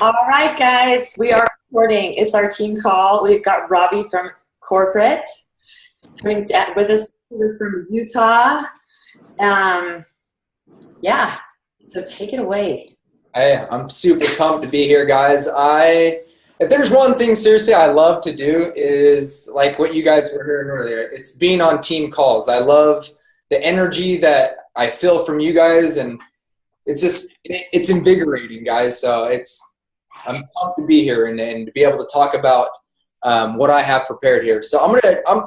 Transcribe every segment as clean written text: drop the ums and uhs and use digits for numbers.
All right, guys, we are recording. It's our team call. We've got Robbie from corporate coming with us from Utah. Yeah, so take it away. Hey, I'm super pumped to be here, guys. If there's one thing seriously I love to do is like what you guys were hearing earlier. It's being on team calls. I love the energy that I feel from you guys, and it's invigorating, guys. So I'm pumped to be here and to be able to talk about what I have prepared here. So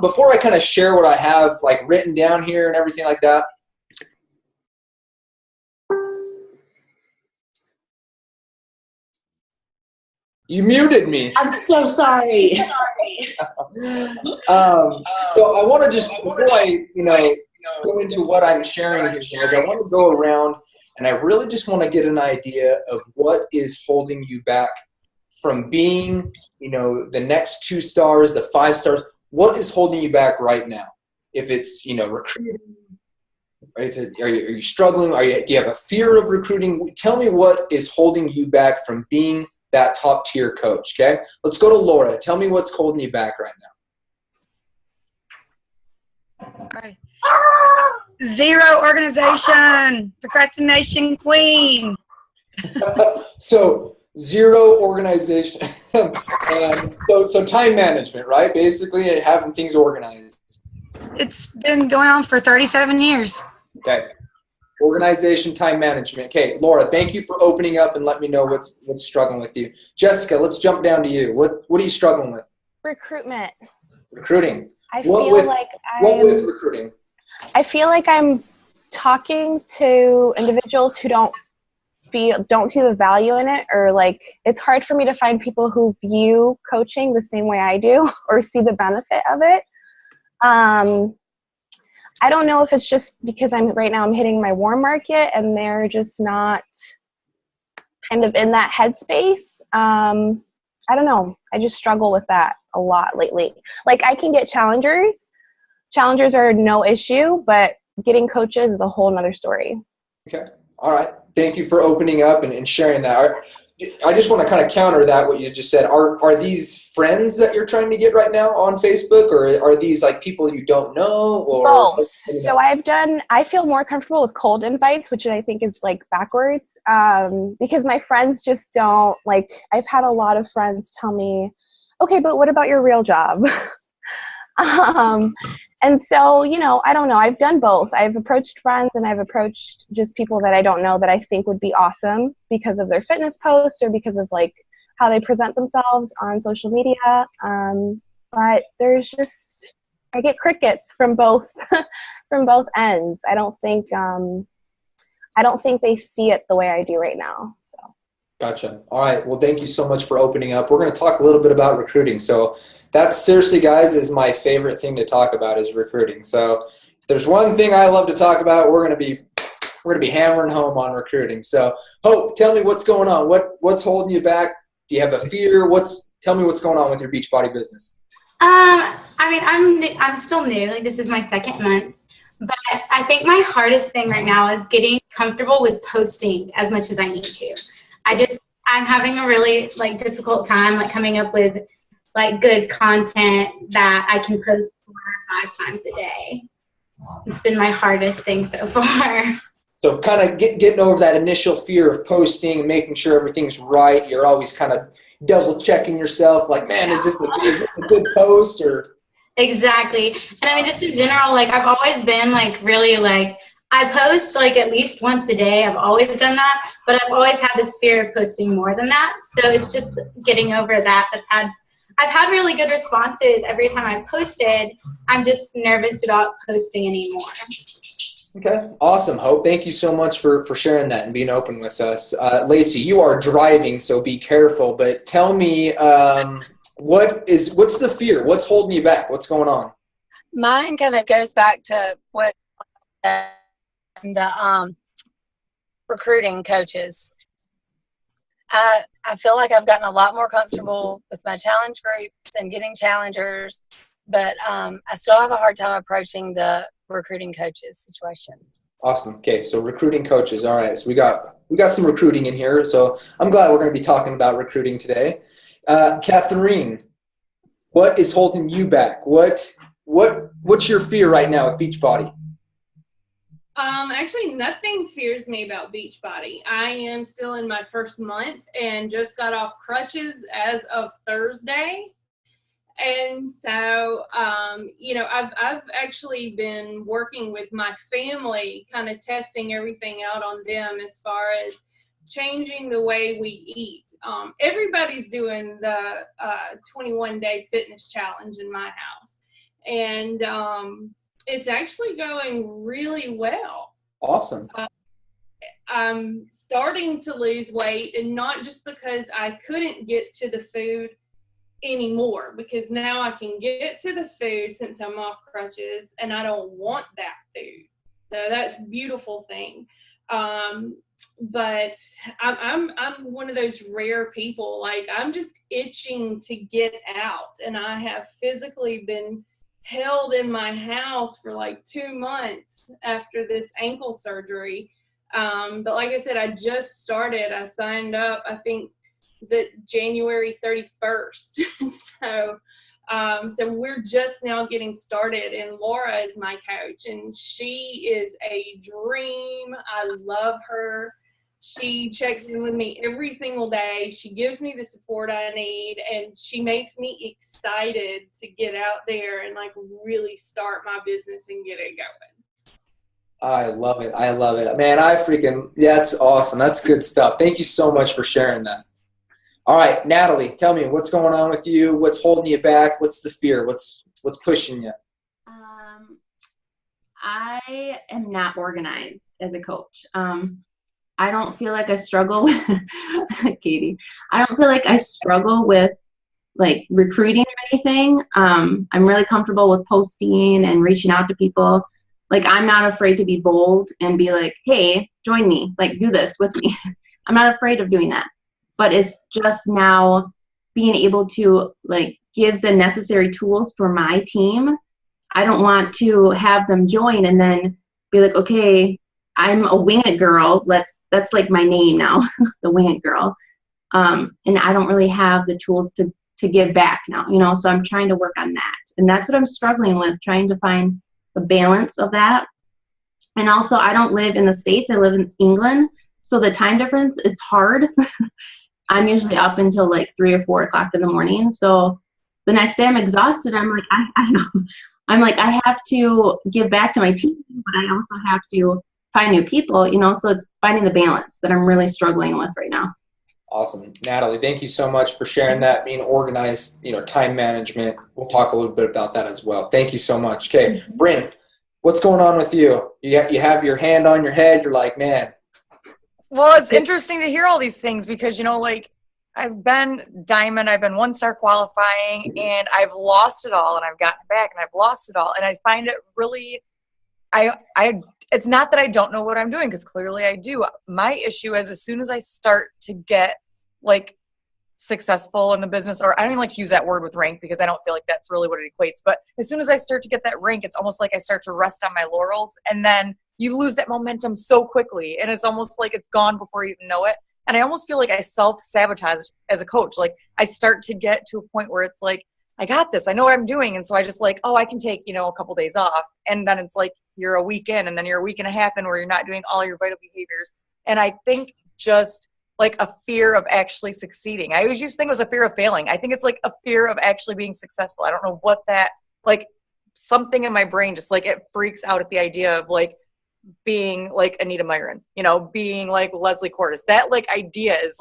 before I kind of share what I have like written down here and everything like that. You muted me. I'm so sorry. So I want to just, before I, go into what I'm sharing here, guys, I want to go around and I really just want to get an idea of what is holding you back from being, the next 2 stars, the 5 stars. What is holding you back right now? If it's, recruiting, are you struggling? Do you have a fear of recruiting? Tell me what is holding you back from being that top tier coach. Okay, let's go to Laura. Tell me what's holding you back right now. Okay. Zero organization, procrastination queen. So 0 organization, and so time management, right? Basically, having things organized. It's been going on for 37 years. Okay. Organization, time management. Okay, Laura, thank you for opening up and let me know what's struggling with you. Jessica, let's jump down to you. What are you struggling with? Recruitment. Recruiting. What with recruiting? I feel like I'm talking to individuals who don't see the value in it, or like it's hard for me to find people who view coaching the same way I do or see the benefit of it. I don't know if it's just because right now I'm hitting my warm market and they're just not kind of in that headspace. I don't know. I just struggle with that a lot lately. Like I can get challengers. Challengers are no issue, but getting coaches is a whole nother story. Okay. All right. Thank you for opening up and sharing that. I just want to kind of counter that, what you just said. Are these friends that you're trying to get right now on Facebook, or are these like people you don't know? Or both. So I feel more comfortable with cold invites, which I think is like backwards, because my friends just don't like. I've had a lot of friends tell me, okay, but what about your real job? And so, I don't know. I've done both. I've approached friends and I've approached just people that I don't know that I think would be awesome because of their fitness posts or because of like how they present themselves on social media. But there's just, I get crickets from both, from both ends. I don't think they see it the way I do right now. So. Gotcha. All right. Well, thank you so much for opening up. We're going to talk a little bit about recruiting. So that's seriously, guys, is my favorite thing to talk about is recruiting. So if there's one thing I love to talk about, we're going to be hammering home on recruiting. So Hope, tell me what's going on. What's holding you back? Do you have a fear? Tell me what's going on with your Beachbody business. I'm still new. Like this is my 2nd month. But I think my hardest thing right now is getting comfortable with posting as much as I need to. I'm having a really difficult time coming up with good content that I can post 4 or 5 times a day. It's been my hardest thing so far. So kind of getting over that initial fear of posting and making sure everything's right. You're always kind of double checking yourself like, man, is this a good post or? Exactly. And just in general, I've always been really I post at least once a day. I've always done that, but I've always had this fear of posting more than that. So it's just getting over that. I've had really good responses every time I've posted. I'm just nervous about posting anymore. Okay, awesome, Hope. Thank you so much for sharing that and being open with us. Lacey, you are driving, so be careful. But tell me, what's the fear? What's holding you back? What's going on? Mine kind of goes back to what the recruiting coaches. I feel like I've gotten a lot more comfortable with my challenge groups and getting challengers, but I still have a hard time approaching the recruiting coaches situation. Awesome. Okay, so recruiting coaches. All right, so we got we got some recruiting in here, so I'm glad we're going to be talking about recruiting today. Catherine, what is holding you back? What's your fear right now with Beachbody? Actually, nothing fears me about Beachbody. I am still in my first month and just got off crutches as of Thursday. And so, I've actually been working with my family, kind of testing everything out on them as far as changing the way we eat. Everybody's doing the 21-day fitness challenge in my house. And it's actually going really well. Awesome. I'm starting to lose weight, and not just because I couldn't get to the food anymore, because now I can get to the food since I'm off crutches and I don't want that food. So that's a beautiful thing. But I'm one of those rare people, like I'm just itching to get out, and I have physically been held in my house for like 2 months after this ankle surgery. But like I said, I just started. I signed up, I think, is it January 31st? So we're just now getting started, and Laura is my coach, and she is a dream. I love her. She checks in with me every single day. She gives me the support I need, and she makes me excited to get out there and like really start my business and get it going. I love it. I love it. Man, that's awesome. That's good stuff. Thank you so much for sharing that. All right, Natalie, tell me what's going on with you. What's holding you back? What's the fear? What's pushing you? I am not organized as a coach. I don't feel like I struggle with Katie. I don't feel like I struggle with like recruiting or anything. I'm really comfortable with posting and reaching out to people. Like, I'm not afraid to be bold and be like, hey, join me, like do this with me. I'm not afraid of doing that. But it's just now being able to like give the necessary tools for my team. I don't want to have them join and then be like, okay, I'm a Wing It girl. That's like my name now, the Wing It girl. And I don't really have the tools to give back now, so I'm trying to work on that. And that's what I'm struggling with, trying to find the balance of that. And also, I don't live in the States. I live in England. So the time difference, it's hard. I'm usually up until like 3 or 4 o'clock in the morning. So the next day I'm exhausted. I'm like, I know. I'm like, I have to give back to my team, but I also have to find new people, so it's finding the balance that I'm really struggling with right now. Awesome. Natalie, thank you so much for sharing that, being organized, time management. We'll talk a little bit about that as well. Thank you so much. Okay, Bryn, what's going on with you? You have your hand on your head. You're like, man. Well, it's interesting to hear all these things because, I've been diamond, I've been 1-star qualifying, and I've lost it all, and I've gotten back, and I've lost it all. And I find it really, it's not that I don't know what I'm doing, because clearly I do. My issue is as soon as I start to get, successful in the business, or I don't even like to use that word with rank because I don't feel like that's really what it equates, but as soon as I start to get that rank, it's almost like I start to rest on my laurels, and then you lose that momentum so quickly, and it's almost like it's gone before you even know it. And I almost feel like I self-sabotage as a coach. Like, I start to get to a point where it's like, I got this, I know what I'm doing. And so I just I can take, a couple days off. And then it's like, you're a week in, and then you're a week and a half in where you're not doing all your vital behaviors. And I think just a fear of actually succeeding. I always used to think it was a fear of failing. I think it's a fear of actually being successful. I don't know what that, something in my brain just it freaks out at the idea of being Anita Myron, being Leslie Cordes. That idea is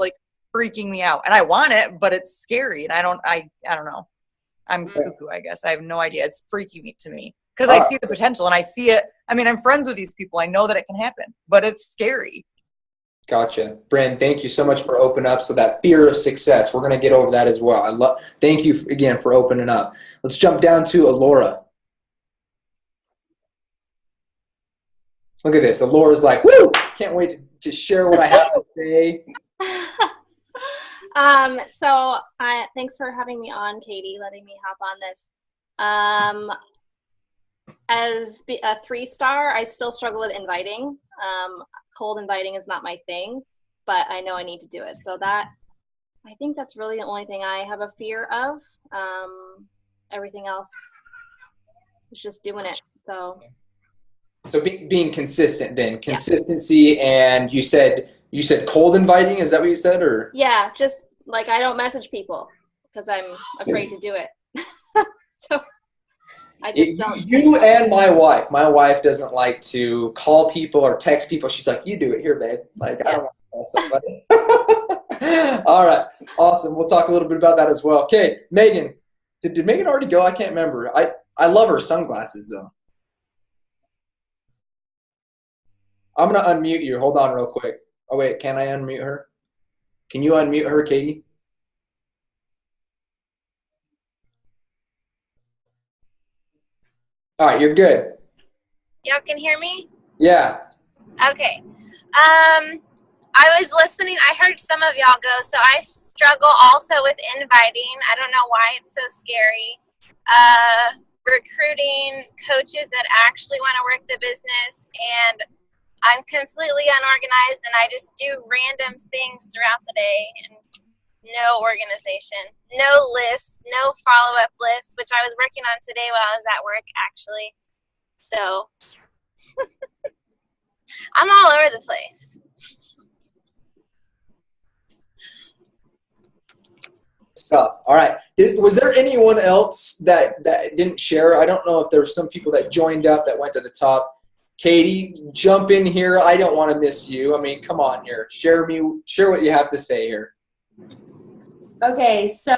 freaking me out, and I want it, but it's scary, and I don't know. I'm cuckoo, I guess. I have no idea. It's freaky to me because I see the potential, and I see it. I mean, I'm friends with these people. I know that it can happen, but it's scary. Gotcha. Bryn, thank you so much for opening up. So that fear of success, we're going to get over that as well. Thank you again for opening up. Let's jump down to Alora. Look at this. Alora's like, woo! Can't wait to share what I have to say. Thanks for having me on, Katie, letting me hop on this. As a 3-star, I still struggle with inviting. Cold inviting is not my thing. but I know I need to do it. So I think that's really the only thing I have a fear of. Everything else is just doing it. So being consistent then. Consistency, and you said cold inviting, is that what you said? Or yeah, just like I don't message people because I'm afraid to do it. So I just don't. You and my wife. My wife doesn't like to call people or text people. She's like, you do it here, babe. Like, I don't want to call somebody. All right. Awesome. We'll talk a little bit about that as well. Okay, Megan. Did Megan already go? I can't remember. I love her sunglasses, though. I'm going to unmute you. Hold on real quick. Oh, wait. Can I unmute her? Can you unmute her, Katie? All right. You're good. Y'all can hear me? Yeah. Okay. I was listening. I heard some of y'all go, so I struggle also with inviting. I don't know why it's so scary. Recruiting coaches that actually want to work the business, and I'm completely unorganized, and I just do random things throughout the day, and no organization, no lists, no follow-up lists, which I was working on today while I was at work, actually. So I'm all over the place. Stuff. All right. Was there anyone else that didn't share? I don't know if there were some people that joined up that went to the top. Katie, jump in here. I don't want to miss you. I mean, come on here. Share what you have to say here. Okay, so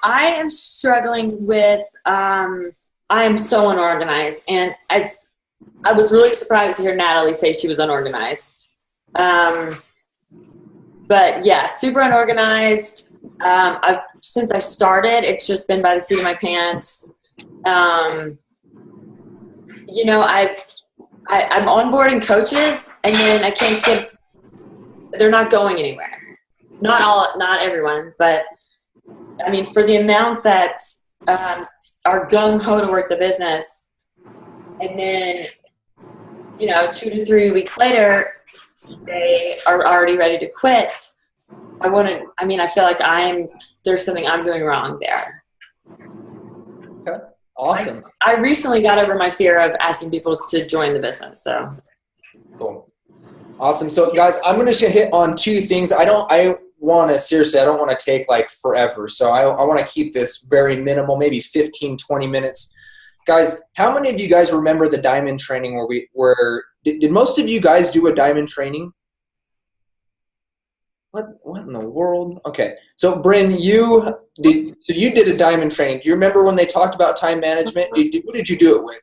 I am struggling with I am so unorganized, and as I was really surprised to hear Natalie say she was unorganized. But yeah, super unorganized. Since I started, it's just been by the seat of my pants. You know, I'm onboarding coaches, and then I can't get. They're not going anywhere. Not everyone, but I mean, for the amount that are gung ho to work the business, and then 2 to 3 weeks later, they are already ready to quit. I feel like there's something I'm doing wrong there. Okay. Awesome. I recently got over my fear of asking people to join the business. So cool. Awesome. So guys, I'm going to hit on two things. I don't want to take like forever. So I want to keep this very minimal, maybe 15, 20 minutes. Guys, how many of you guys remember the diamond training did most of you guys do a diamond training? What in the world? Okay. So Bryn, you did a diamond training. Do you remember when they talked about time management? Who did you do it with?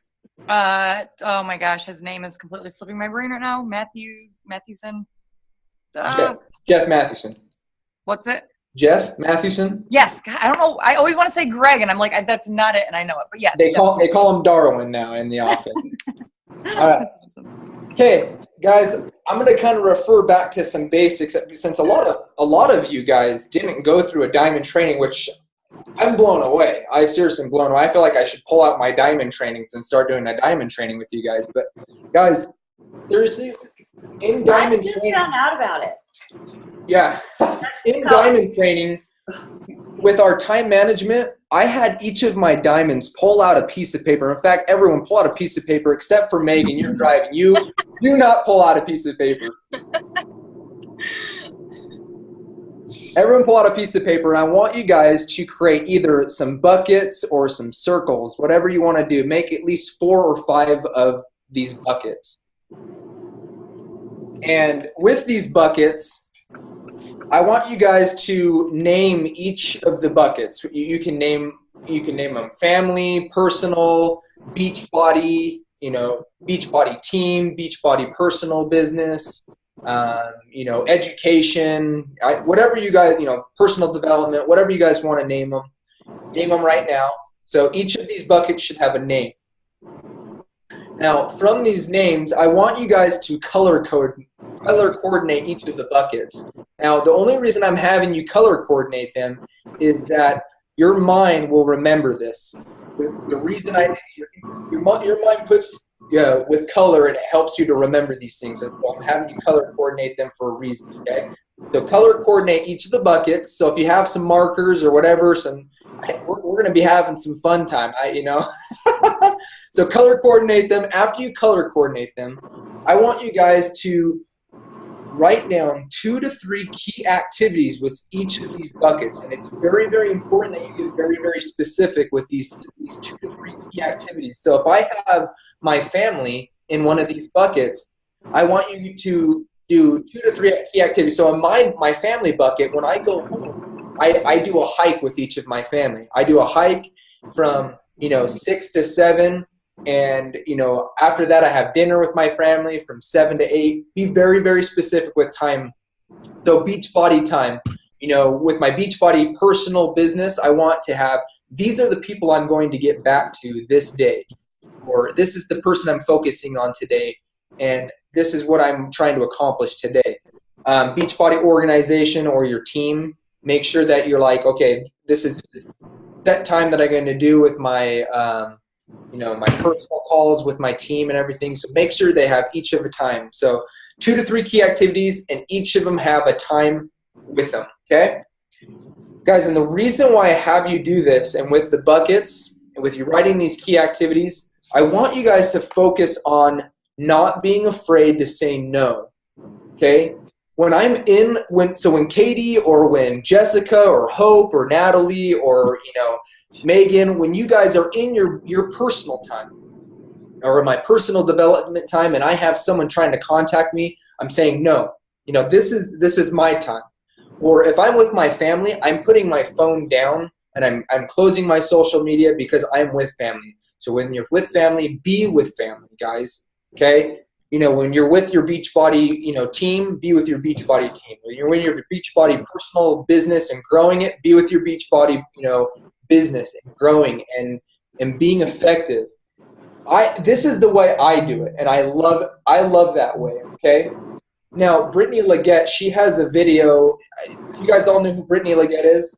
Oh my gosh, his name is completely slipping my brain right now. Mathewson. Jeff Mathewson. What's it? Jeff Mathewson? Yes. God, I don't know. I always want to say Greg, and I'm like, that's not it, and I know it. But yes. They call him Darwin now in the office. All right. That's awesome. Okay, guys, I'm going to kind of refer back to some basics since a lot of you guys didn't go through a diamond training, which I'm blown away. I seriously am blown away. I feel like I should pull out my diamond trainings and start doing a diamond training with you guys. But guys, seriously, in diamond I just training, found out about it. Yeah, in diamond training, with our time management, I had each of my diamonds pull out a piece of paper. In fact, everyone pull out a piece of paper except for Megan. You're driving. You do not pull out a piece of paper. Everyone pull out a piece of paper, and I want you guys to create either some buckets or some circles, whatever you want to do. Make at least 4 or 5 of these buckets. And with these buckets, I want you guys to name each of the buckets. You can name them family, personal, beach body, beach body team, beach body personal business, education, whatever you guys, personal development, whatever you guys want to name them right now. So each of these buckets should have a name. Now, from these names, I want you guys to color coordinate each of the buckets. Now, the only reason I'm having you color coordinate them is that your mind will remember this. The reason your mind puts with color, and it helps you to remember these things. And so I'm having you color coordinate them for a reason, okay? So color coordinate each of the buckets. So if you have some markers or whatever, we're going to be having some fun time, So color coordinate them. After you color coordinate them, I want you guys to write down 2 to 3 key activities with each of these buckets. And it's very, very important that you get very, very specific with these 2 to 3 key activities. So if I have my family in one of these buckets, I want you to do 2 to 3 key activities. So in my family bucket, when I go home, I do a hike with each of my family. I do a hike from 6 to 7. And, after that, I have dinner with my family from 7 to 8. Be very, very specific with time. So Beachbody time, with my Beachbody personal business, I want to have, these are the people I'm going to get back to this day. Or this is the person I'm focusing on today. And this is what I'm trying to accomplish today. Beachbody organization or your team, make sure that you're like, okay, this is that time that I'm going to do with my my personal calls with my team and everything. So make sure they have each of a time. So 2 to 3 key activities, and each of them have a time with them, okay? Guys, and the reason why I have you do this, and with the buckets, and with you writing these key activities, I want you guys to focus on not being afraid to say no, okay? When Katie or when Jessica or Hope or Natalie or, Megan, when you guys are in your personal time or my personal development time and I have someone trying to contact me, I'm saying no. This is my time. Or if I'm with my family, I'm putting my phone down and I'm closing my social media because I'm with family. So when you're with family, be with family, guys, okay? When you're with your Beachbody, team, be with your Beachbody team. When you're with your Beachbody personal business and growing it, be with your Beachbody, business and growing and being effective. This is the way I do it, and I love that way, okay? Now, Brittany Leggett, she has a video. You guys all know who Brittany Leggett is?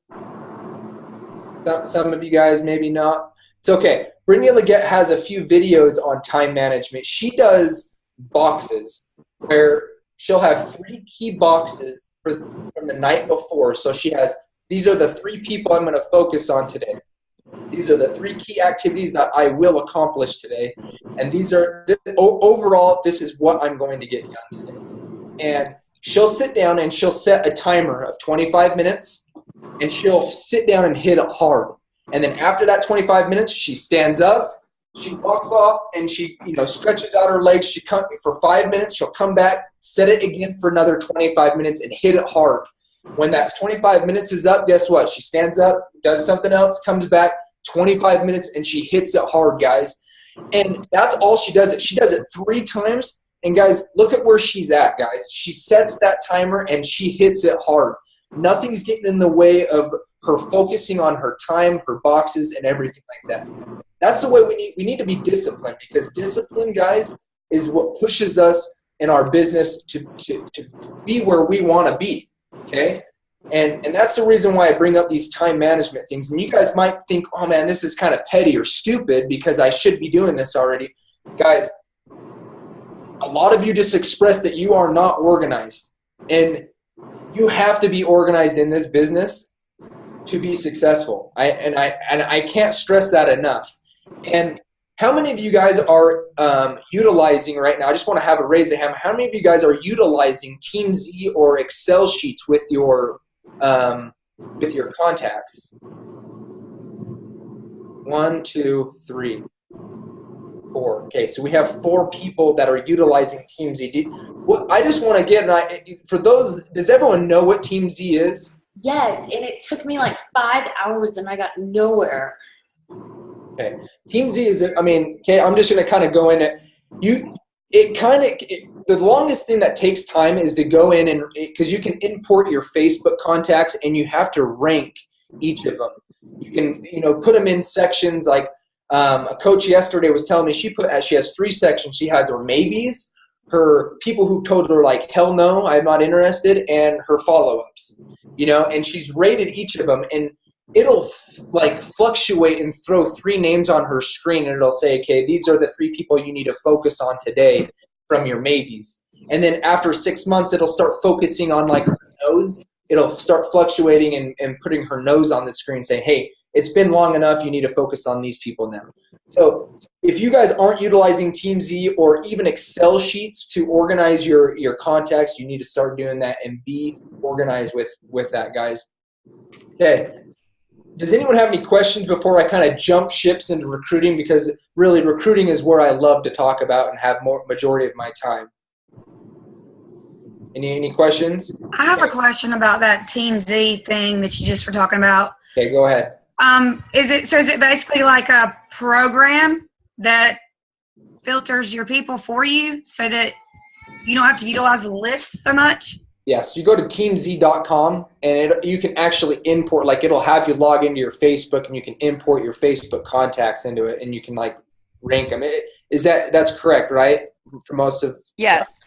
Some of you guys, maybe not. It's okay. Brittany Leggett has a few videos on time management. She does boxes where she'll have 3 key boxes from the night before. So she has, these are the 3 people I'm going to focus on today. These are the 3 key activities that I will accomplish today. And overall, this is what I'm going to get done today. And she'll sit down and she'll set a timer of 25 minutes and she'll sit down and hit it hard. And then after that 25 minutes, she stands up, she walks off, and she stretches out her legs. She comes for 5 minutes. She'll come back, set it again for another 25 minutes, and hit it hard. When that 25 minutes is up, guess what? She stands up, does something else, comes back, 25 minutes, and she hits it hard, guys. And that's all she does. She does it 3 times. And guys, look at where she's at, guys. She sets that timer and she hits it hard. Nothing's getting in the way of her focusing on her time, her boxes, and everything like that. That's the way we need to be disciplined, because discipline, guys, is what pushes us in our business to be where we want to be, okay? And that's the reason why I bring up these time management things. And you guys might think, oh, man, this is kind of petty or stupid because I should be doing this already. Guys, a lot of you just expressed that you are not organized. And you have to be organized in this business to be successful. I can't stress that enough. And how many of you guys are utilizing right now? I just want to have a raise of hand. How many of you guys are utilizing TeamZ or Excel sheets with your contacts? 1, 2, 3, 4. Okay, so we have 4 people that are utilizing TeamZ. I just want to get for those. Does everyone know what TeamZ is? Yes, and it took me like 5 hours and I got nowhere. Okay, TeamZ is. Okay, I'm just going to kind of go in it. The longest thing that takes time is to go in and because you can import your Facebook contacts and you have to rank each of them. You can put them in sections. Like a coach yesterday was telling me she has 3 sections. She has her maybes, her people who've told her like hell no, I'm not interested, and her follow-ups. And she's rated each of them. And it'll like fluctuate and throw 3 names on her screen, and it'll say, okay, these are the 3 people you need to focus on today from your maybes. And then after 6 months, it'll start focusing on like her nose. It'll start fluctuating and putting her nose on the screen saying, hey, it's been long enough. You need to focus on these people now. So if you guys aren't utilizing TeamZ or even Excel sheets to organize your contacts, you need to start doing that and be organized with that, guys. Okay. Does anyone have any questions before I kind of jump ships into recruiting? Because really recruiting is where I love to talk about and have majority of my time. Any questions? I have a question about that TeamZ thing that you just were talking about. Okay, go ahead. Is it basically like a program that filters your people for you so that you don't have to utilize the list so much? Yes, you go to teamz.com and you can actually import, like it'll have you log into your Facebook and you can import your Facebook contacts into it and you can like rank them. That's correct, right? For most of Yes.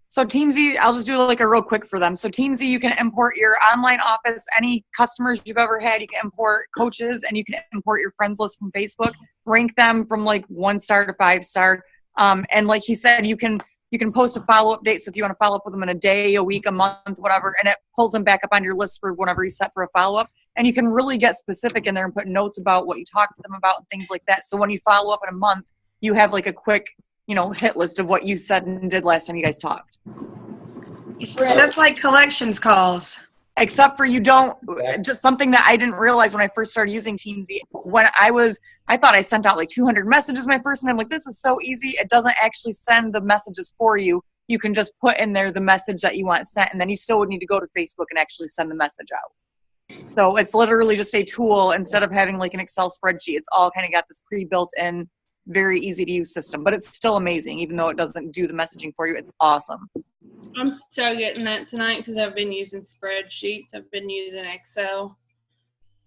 So TeamZ, I'll just do like a real quick for them. So TeamZ, you can import your online office, any customers you've ever had. You can import coaches and you can import your friends list from Facebook, rank them from like 1-star to 5-star. And like he said, you can post a follow-up date. So if you want to follow up with them in a day, a week, a month, whatever, and it pulls them back up on your list for whenever you set for a follow-up. And you can really get specific in there and put notes about what you talked to them about and things like that. So when you follow up in a month, you have like a quick, hit list of what you said and did last time you guys talked. So that's like collections calls. Except for just something that I didn't realize when I first started using TeamZ. When I thought I sent out like 200 messages my first, and I'm like, this is so easy. It doesn't actually send the messages for you. You can just put in there the message that you want sent, and then you still would need to go to Facebook and actually send the message out. So it's literally just a tool instead of having like an Excel spreadsheet. It's all kind of got this pre-built in, very easy to use system, but it's still amazing. Even though it doesn't do the messaging for you, it's awesome. I'm still getting that tonight because I've been using spreadsheets. I've been using Excel,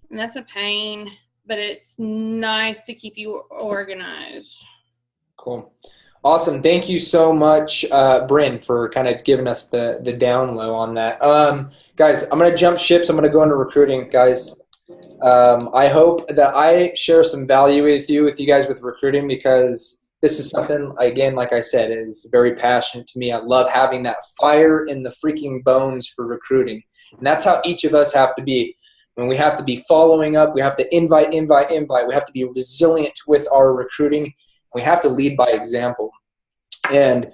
and that's a pain, but it's nice to keep you organized. Cool. Awesome. Thank you so much, Bryn, for kind of giving us the down low on that. Guys, I'm going to jump ships. I'm going to go into recruiting, guys. I hope that I share some value with you guys with recruiting, because this is something, again, like I said, is very passionate to me. I love having that fire in the freaking bones for recruiting. And that's how each of us have to be. When we have to be following up, we have to invite. We have to be resilient with our recruiting. We have to lead by example. And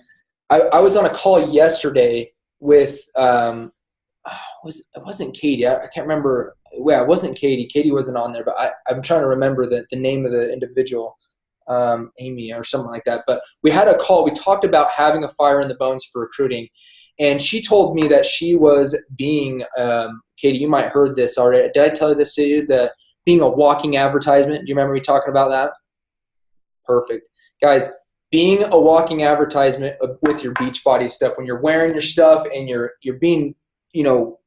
I was on a call yesterday with, it wasn't Katie. I can't remember. Well, it wasn't Katie. Katie wasn't on there, but I'm trying to remember the name of the individual, Amy or something like that. But we had a call. We talked about having a fire in the bones for recruiting. And she told me that she was being, Katie, you might have heard this already. Did I tell you this to you? Being a walking advertisement. Do you remember me talking about that? Perfect. Guys, being a walking advertisement with your Beachbody stuff, when you're wearing your stuff and you're being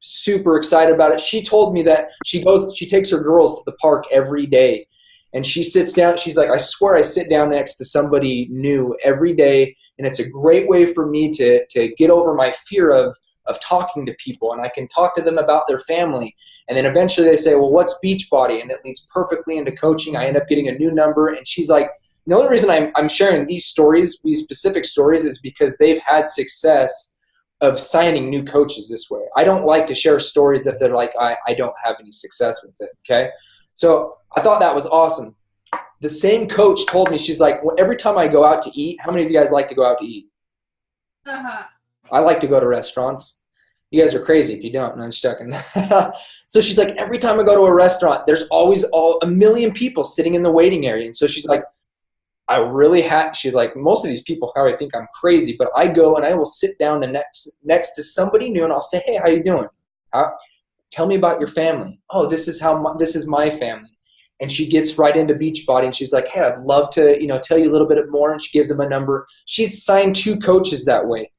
super excited about it. She told me that she takes her girls to the park every day, and she sits down. She's like, I swear I sit down next to somebody new every day, and it's a great way for me to get over my fear of talking to people, and I can talk to them about their family. And then eventually they say, well, what's Beachbody? And it leads perfectly into coaching. I end up getting a new number, and she's like, the only reason I'm sharing these stories, these specific stories, is because they've had success of signing new coaches this way. I don't like to share stories if they're like, I don't have any success with it, okay? So I thought that was awesome. The same coach told me, she's like, well, every time I go out to eat, how many of you guys like to go out to eat? I like to go to restaurants. You guys are crazy if you don't. No, I'm just joking. So she's like, every time I go to a restaurant, there's always a million people sitting in the waiting area. And so she's like, she's like, most of these people probably think I'm crazy, but I go and I will sit down next to somebody new, and I'll say, hey, how you doing? Tell me about your family. Oh, this is my family. And she gets right into Beachbody, and she's like, hey, I'd love to, tell you a little bit more. And she gives them a number. She's signed 2 coaches that way,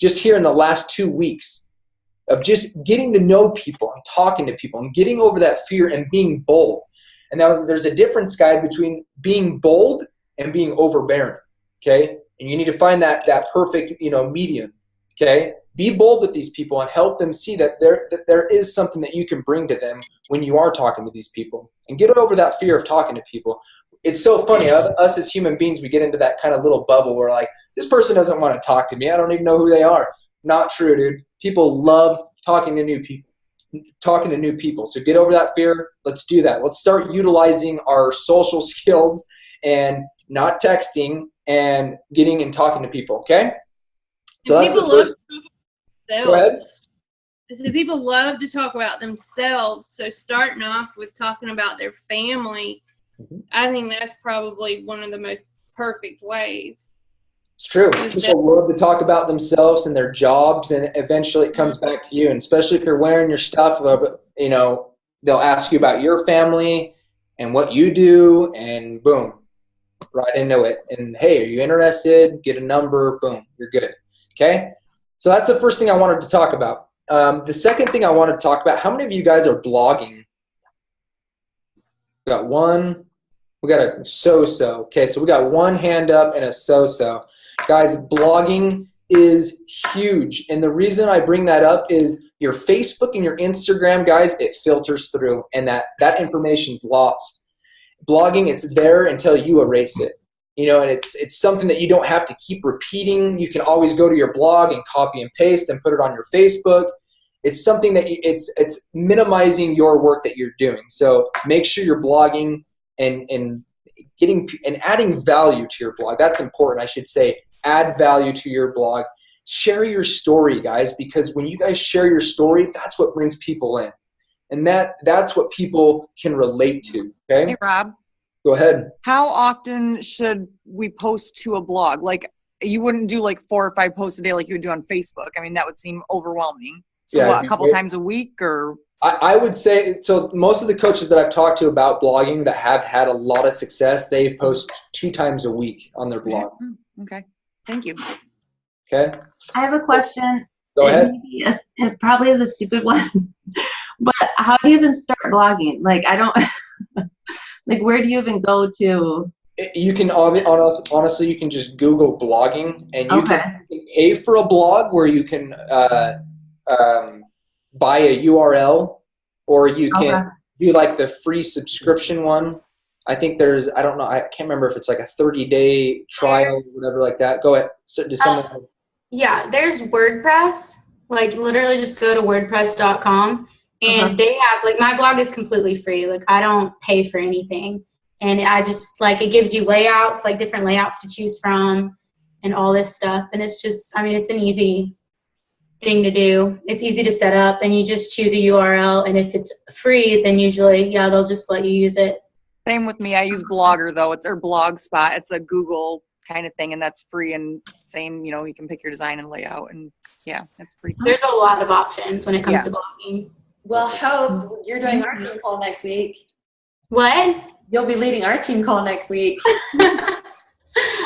just here in the last 2 weeks, of just getting to know people and talking to people and getting over that fear and being bold. And now there's a difference, guys, between being bold and being overbearing, okay? And you need to find that perfect, medium, okay? be bold with these people and help them see that there is something that you can bring to them when you are talking to these people, and get over that fear of talking to people. It's so funny, us as human beings, we get into that kind of little bubble where like, this person doesn't want to talk to me. I don't even know who they are. Not true, dude. People love talking to new people. So get over that fear. Let's do that. Let's start utilizing our social skills and not texting and getting and talking to people. Okay. So that's the first. Go ahead. The people love to talk about themselves. So starting off with talking about their family, I think that's probably one of the most perfect ways. It's true. People love to talk about themselves and their jobs, and eventually it comes back to you. And especially if you're wearing your stuff, you know, they'll ask you about your family and what you do, and boom, right into it. And hey, are you interested? Get a number. Boom, you're good. Okay. So that's the first thing I wanted to talk about. The second thing I wanted to talk about, how many of you guys are blogging? We got one. We got a so-so. Okay, so we got one hand up and a so-so. Guys, blogging is huge. And the reason I bring that up is your Facebook and your Instagram, guys, it filters through, and that information's lost. Blogging, it's there until you erase it. You know, and it's something that you don't have to keep repeating. You can always go to your blog and copy and paste and put it on your Facebook. It's something that it's minimizing your work that you're doing. So make sure you're blogging and getting and adding value to your blog. That's important, I should say. Add value to your blog. Share your story, guys, because when you guys share your story, that's what brings people in. And that's what people can relate to. Okay? Hey, Rob. Go ahead. How often should we post to a blog? Like, you wouldn't do like 4 or 5 posts a day like you would do on Facebook. I mean, that would seem overwhelming. So Yeah, what, a couple times a week, or? I would say, so most of the coaches that I've talked to about blogging that have had a lot of success, they post 2 times a week on their blog. Okay. Thank you. Okay. I have a question. Go ahead. It probably is a stupid one, but how do you even start blogging? Like, I don't, like, where do you even go to? You can, honestly, you can just Google blogging, and you can pay for a blog where you can buy a URL, or you can do like the free subscription one. I think there's, I don't know, I can't remember if it's like a 30-day trial or whatever like that. Go ahead. So does someone? Yeah, there's WordPress. Like, literally just go to wordpress.com, and they have, like, my blog is completely free. Like, I don't pay for anything. And I just, like, it gives you layouts, like different layouts to choose from and all this stuff. And it's just, I mean, it's an easy thing to do. It's easy to set up, and you just choose a URL. And if it's free, then usually, yeah, they'll just let you use it. Same with me. I use Blogger, though. It's our Blogspot. It's a Google kind of thing, and that's free, and same, you know, you can pick your design and layout, and yeah, that's pretty cool. There's a lot of options when it comes to blogging. Well, how you're doing our team call next week. What? You'll be leading our team call next week. I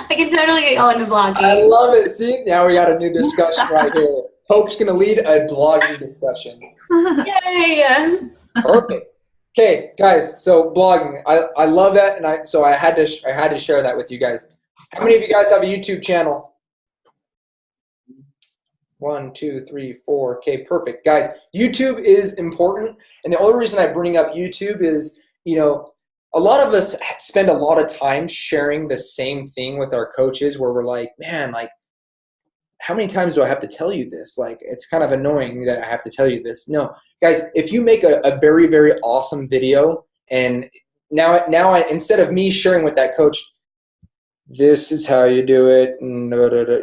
can totally get y'all into blogging. I love it. See, now we got a new discussion right here. Hope's going to lead a blogging discussion. Yay! Perfect. Okay, guys. So blogging, I love that, and I had to share that with you guys. How many of you guys have a YouTube channel? 1, 2, 3, 4. Okay, perfect, guys. YouTube is important, and the only reason I bring up YouTube is, you know, a lot of us spend a lot of time sharing the same thing with our coaches, where we're like, man, like, how many times do I have to tell you this? Like, it's kind of annoying that I have to tell you this. No, guys, if you make a very, very awesome video, and now instead of me sharing with that coach, this is how you do it, and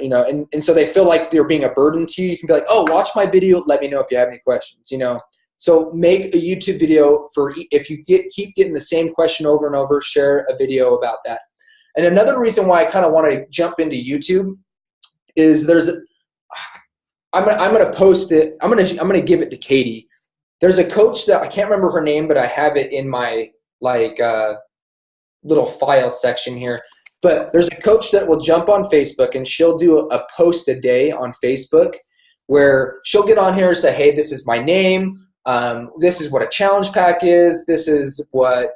you know, and so they feel like they're being a burden to you. You can be like, oh, watch my video. Let me know if you have any questions, you know. So make a YouTube video for, if you keep getting the same question over and over, share a video about that. And another reason why I kind of want to jump into YouTube is I'm gonna post it. I'm gonna give it to Katie. There's a coach that I can't remember her name, but I have it in my little file section here. But there's a coach that will jump on Facebook, and she'll do a post a day on Facebook where she'll get on here and say, hey, this is my name. This is what a challenge pack is. This is what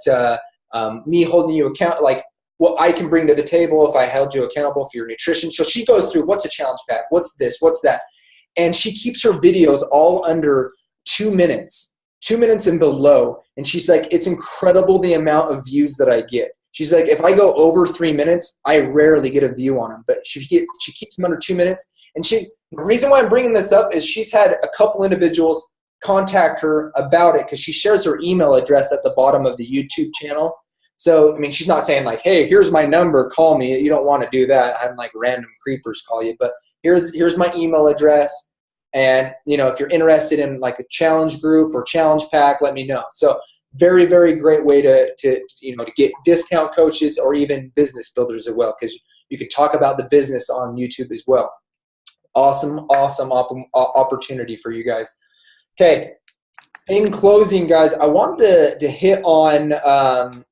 me holding you account, like what I can bring to the table if I held you accountable for your nutrition. So she goes through, what's a challenge pack? What's this? What's that? and she keeps her videos all under 2 minutes, 2 minutes and below. And she's like, it's incredible the amount of views that I get. She's like, if I go over 3 minutes, I rarely get a view on them, but she keeps them under 2 minutes. And the reason why I'm bringing this up is she's had a couple individuals contact her about it because she shares her email address at the bottom of the YouTube channel. So, I mean, she's not saying like, hey, here's my number, call me. You don't want to do that. Having like random creepers call you, but here's my email address. And, you know, if you're interested in like a challenge group or challenge pack, let me know. So very, very great way to get discount coaches or even business builders as well, because you can talk about the business on YouTube as well. Awesome opportunity for you guys. Okay. In closing, guys, I wanted to hit on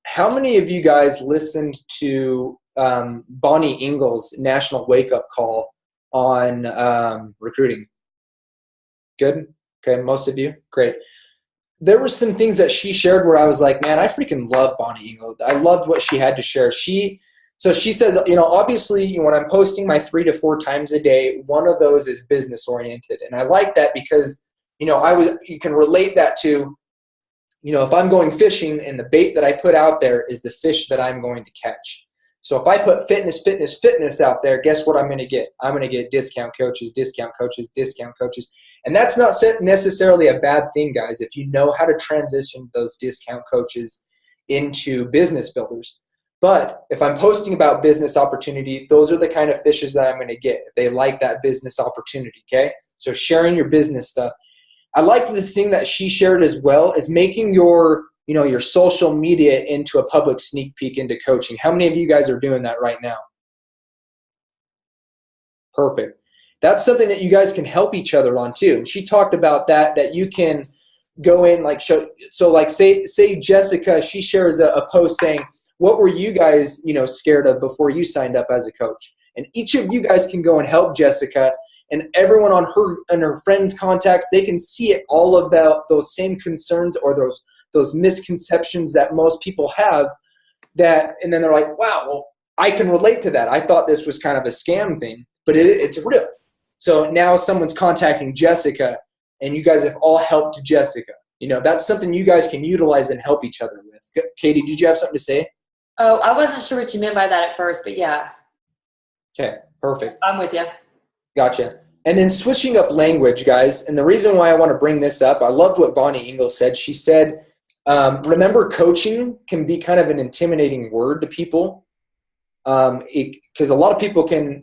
how many of you guys listened to Bonnie Ingles' National Wake Up Call on recruiting? Good. Okay, most of you. Great. There were some things that she shared where I was like, man, I freaking love Bonnie Ingles. I loved what she had to share. So she said, you know, obviously when I'm posting my 3 to 4 times a day, one of those is business oriented. And I like that because, you know, you can relate that to, you know, if I'm going fishing and the bait that I put out there is the fish that I'm going to catch. So if I put fitness out there, guess what I'm going to get? I'm going to get discount coaches. And that's not necessarily a bad thing, guys, if you know how to transition those discount coaches into business builders. But if I'm posting about business opportunity, those are the kind of fishes that I'm going to get if they like that business opportunity, okay? So sharing your business stuff. I like the thing that she shared as well is making your social media into a public sneak peek into coaching. How many of you guys are doing that right now? Perfect. That's something that you guys can help each other on too. And she talked about that you can go in like say Jessica, she shares a post saying, what were you guys, scared of before you signed up as a coach? And each of you guys can go and help Jessica, and everyone on her friends' contacts, they can see it, all of those same concerns or those misconceptions that most people have, and then they're like, wow, well, I can relate to that. I thought this was kind of a scam thing, but it's real. So now someone's contacting Jessica, and you guys have all helped Jessica. That's something you guys can utilize and help each other with. Katie, did you have something to say? Oh, I wasn't sure what you meant by that at first, but yeah. Okay, perfect. I'm with you. Gotcha. And then switching up language, guys, and the reason why I want to bring this up, I loved what Bonnie Ingles said. She said, remember, coaching can be kind of an intimidating word to people, because a lot of people can,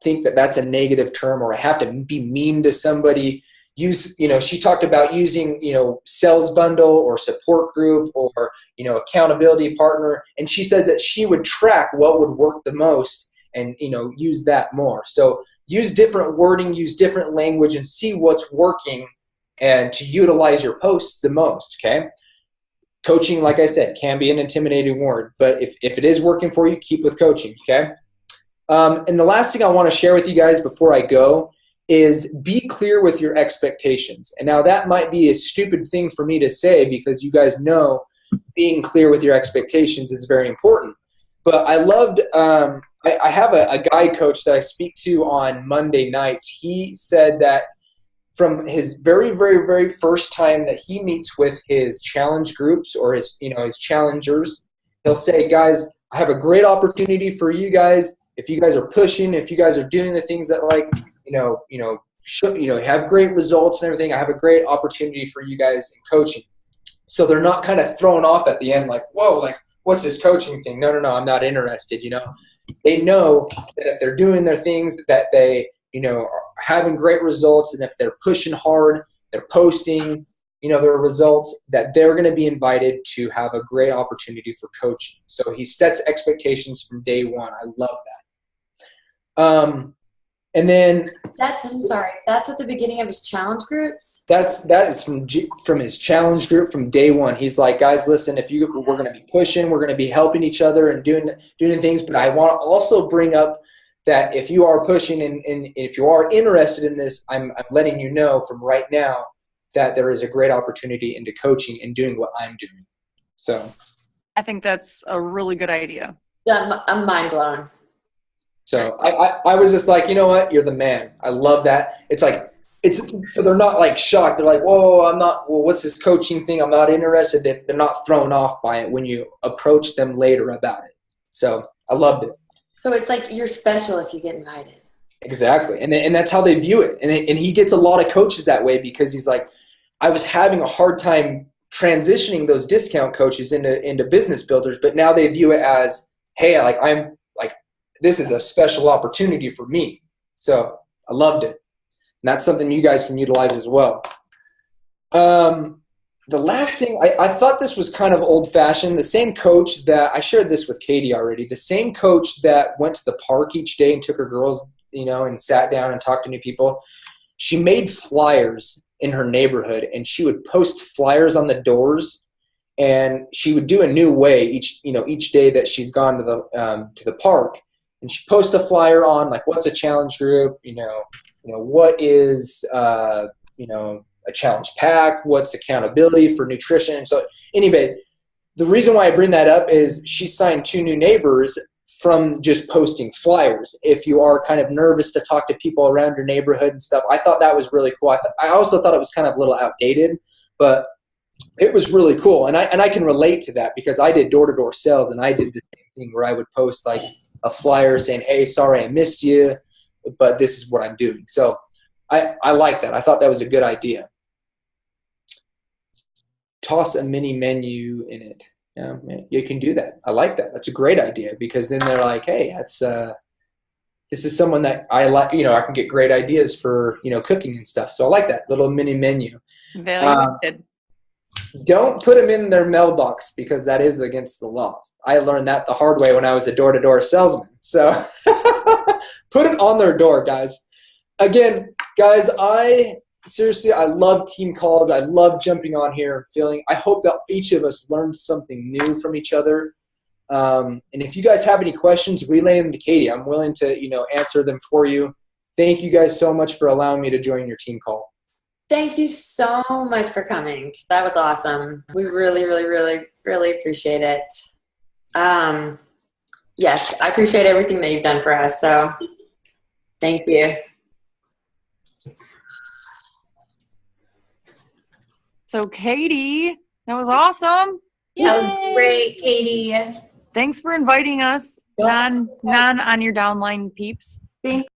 think that that's a negative term, or I have to be mean to somebody. She talked about using, sales bundle or support group or, accountability partner. And she said that she would track what would work the most and, use that more. So use different wording, use different language, and see what's working and to utilize your posts the most, okay? Coaching, like I said, can be an intimidating word, but if it is working for you, keep with coaching, okay? And the last thing I want to share with you guys before I go is be clear with your expectations. And now that might be a stupid thing for me to say, because you guys know being clear with your expectations is very important. But I loved, I have a guy coach that I speak to on Monday nights. He said that from his very, very, very first time that he meets with his challenge groups or his challengers, he'll say, guys, I have a great opportunity for you guys. If you guys are pushing, if you guys are doing the things that have great results and everything, I have a great opportunity for you guys in coaching. So they're not kind of thrown off at the end like, whoa, like, what's this coaching thing? No, I'm not interested. They know that if they're doing their things that they, are having great results, and if they're pushing hard, they're posting, their results, that they're going to be invited to have a great opportunity for coaching. So he sets expectations from day one. I love that. And then that's at the beginning of his challenge groups. That is from his challenge group from day one. He's like, guys, listen, we're going to be pushing, we're going to be helping each other and doing things, but I want to also bring up that if you are pushing and if you are interested in this, I'm letting you know from right now that there is a great opportunity into coaching and doing what I'm doing. So I think that's a really good idea. Yeah, I'm mind blown. So I was just like, you know what? You're the man. I love that. It's like, so they're not like shocked. They're like, whoa, I'm not, well, what's this coaching thing? I'm not interested. They're not thrown off by it when you approach them later about it. So I loved it. So it's like you're special if you get invited. Exactly. And that's how they view it. And he gets a lot of coaches that way because he's like, I was having a hard time transitioning those discount coaches into business builders, but now they view it as, hey, I'm like, this is a special opportunity for me. So I loved it. And that's something you guys can utilize as well. The last thing, I thought this was kind of old-fashioned. The same coach that – I shared this with Katie already. The same coach that went to the park each day and took her girls, and sat down and talked to new people, she made flyers in her neighborhood, and she would post flyers on the doors, and she would do a new way each day that she's gone to the park. And she posts a flyer on, like, what's a challenge group, what is, a challenge pack, what's accountability for nutrition. So anyway, the reason why I bring that up is she signed 2 new neighbors from just posting flyers. If you are kind of nervous to talk to people around your neighborhood and stuff, I thought that was really cool. I also thought it was kind of a little outdated, but it was really cool. And I can relate to that because I did door-to-door sales, and I did the same thing where I would post like a flyer saying, hey, sorry I missed you, but this is what I'm doing. So I like that. I thought that was a good idea. Toss a mini menu in it. Yeah, you can do that. I like that. That's a great idea because then they're like, hey, this is someone that I like, I can get great ideas for, cooking and stuff. So I like that little mini menu. Don't put them in their mailbox because that is against the law. I learned that the hard way when I was a door-to-door salesman. So put it on their door, guys. Again, guys, seriously, I love team calls. I love jumping on here and I hope that each of us learned something new from each other. And if you guys have any questions, relay them to Katie. I'm willing to, answer them for you. Thank you guys so much for allowing me to join your team call. Thank you so much for coming. That was awesome. We really, really, really, really appreciate it. Yes, I appreciate everything that you've done for us. So thank you. So Katie, that was awesome. That was great, Katie. Thanks for inviting us, non on your downline peeps. Thank